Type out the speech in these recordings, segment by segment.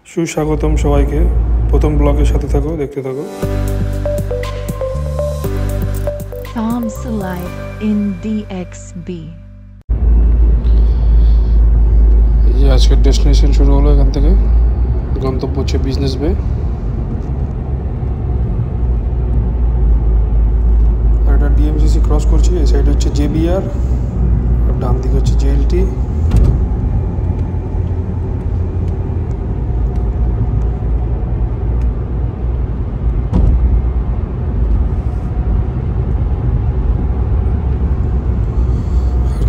সুস্বাগতম সবাইকে প্রথম ব্লগের সাথে থাকো, দেখতে থাকো। Tom's life in DXB। এই আজকের ডেস্টিনেশন শুরু হলো এখান থেকে, গন্তব্য হচ্ছে বিজনেস বে। আর এটা ডিএমসিসি ক্রস করছি, এই সাইড হচ্ছে জেবিআর আর ডান দিকে হচ্ছে জেএলটি।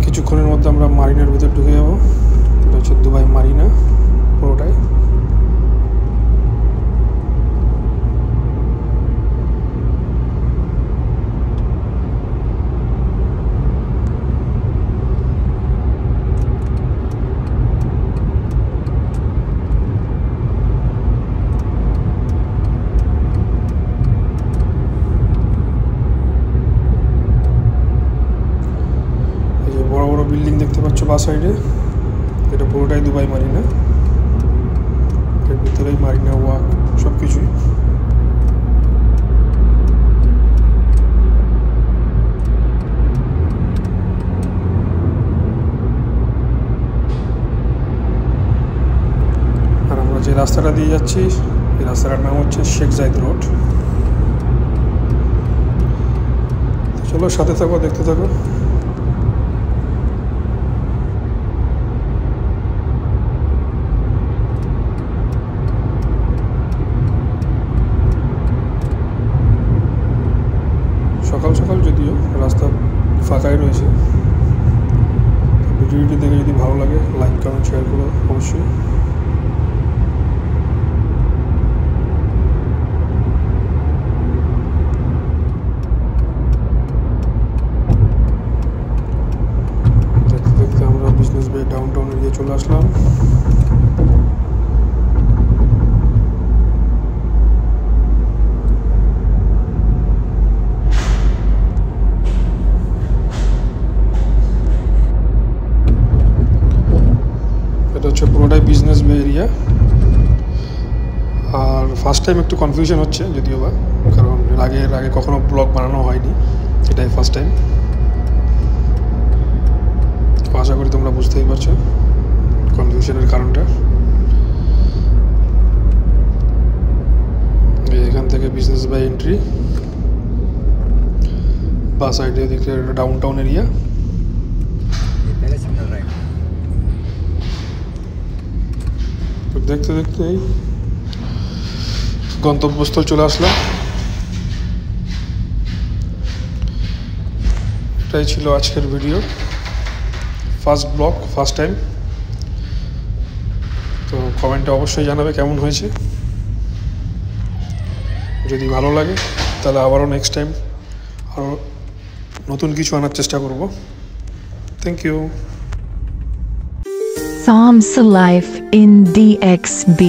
কিছুক্ষণের মধ্যে আমরা মারিনার ভিতর ঢুকে যাবো। এটা হচ্ছে দুবাই মারিনা পুরোটাই। বড় বড় বিল্ডিং দেখতে পাচ্ছ বা সাইডে, এটা পুরোটাই দুবাই মারিনা। এর ভিতরেই মারিনা ওয়াক সব কিছুই। আর আমরা যে রাস্তাটা দিয়ে যাচ্ছি, এই রাস্তাটার নাম হচ্ছে শেখ জায়েদ রোড। চলো সাথে থাকো, দেখতে থাকো। সকাল সকাল যদিও রাস্তা ফাঁকাই রয়েছে। ভিডিওটি দেখে যদি ভালো লাগে লাইক কমেন্ট শেয়ার করো অবশ্যই। দেখতে দেখতে আমরা বিজনেস বে ডাউনটাউন এরিয়া চলে আসলাম। এটা হচ্ছে পুরোটাই বিজনেস বে এরিয়া। আর ফার্স্ট টাইম একটু কনফিউশন হচ্ছে যদিও বা, কারণ এর আগে কখনো ব্লগ বানানো হয়নি, এটাই ফার্স্ট টাইম। আশা করি তোমরা বুঝতেই পারছো কনফিউশনের কারণটা। এখান থেকে বিজনেস বাই এন্ট্রি, বা সাইডে দিকে ডাউনটাউন এরিয়া। দেখতে দেখতেই গন্তব্যস্থল চলে আসলাম। এটাই ছিল আজকের video, first blog, first time. তো কমেন্টে অবশ্যই জানাবে কেমন হয়েছে। যদি ভালো লাগে তাহলে আবারও নেক্সট টাইম আরও নতুন কিছু আনার চেষ্টা করব। Thank you. Tom's life in DXB।